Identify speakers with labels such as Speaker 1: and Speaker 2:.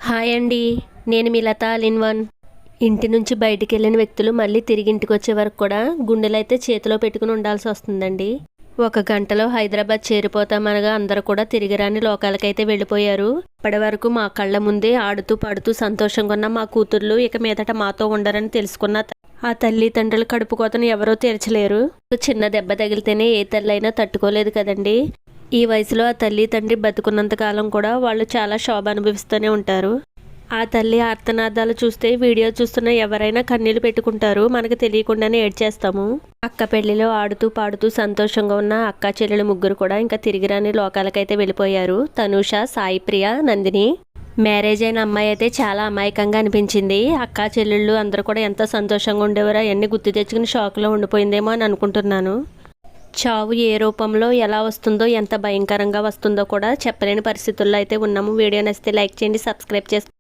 Speaker 1: Hi అండి. నేను మీ లత all one. ఇంటి నుంచి బయటికి వెళ్ళిన వ్యక్తులు మళ్ళీ తిరిగి ఇంటికి వచ్చే వరకు కూడా గుండెలు అయితే చేతిలో పెట్టుకుని ఉండాల్సి వస్తుందండి. 1 గంటలో హైదరాబాద్ చేరిపోతామనగా అందరూ కూడా తిరిగి రాని లోకాలకైతే వెళ్ళిపోయారు. ఇప్పటి వరకు మా కళ్ళ ముందే ఆడుతూ పాడుతూ సంతోషంగా ఉన్న మా కూతుర్లు ఇక మీదట మాతో ఉండరని తెలుసుకున్న ఆ తల్లిదండ్రుల కడుపు కోతను ఎవరూ తీర్చలేరు. చిన్న దెబ్బ తగిలితేనే ఏ తల్లి అయినా తట్టుకోలేదు కదండి. ఈ వయసులో ఆ తల్లి తండ్రి బతుకున్నంత కాలం కూడా వాళ్ళు చాలా శోభ అనుభవిస్తూనే ఉంటారు. ఆ తల్లి ఆర్తనాదాలు చూస్తే వీడియో చూస్తున్న ఎవరైనా కన్నీళ్లు పెట్టుకుంటారు. మనకు తెలియకుండానే ఏడ్చేస్తాము. అక్క పెళ్లిలో ఆడుతూ పాడుతూ సంతోషంగా ఉన్న అక్క చెల్లెలు ముగ్గురు కూడా ఇంకా తిరిగి రాని లోకాలకైతే వెళ్ళిపోయారు. తనూష, సాయి ప్రియ, నందిని. మ్యారేజ్ అయిన అమ్మాయి అయితే చాలా అమాయకంగా అనిపించింది. అక్క చెల్లెళ్ళు అందరూ కూడా ఎంత సంతోషంగా ఉండేవారో అవన్నీ గుర్తు తెచ్చుకుని షాక్లో ఉండిపోయిందేమో అని అనుకుంటున్నాను. చావు ఏ రూపంలో ఎలా వస్తుందో, ఎంత భయంకరంగా వస్తుందో కూడా చెప్పలేని పరిస్థితుల్లో అయితే ఉన్నాము. వీడియో నచ్చితే లైక్ చేయండి, సబ్స్క్రైబ్ చేసుకోండి.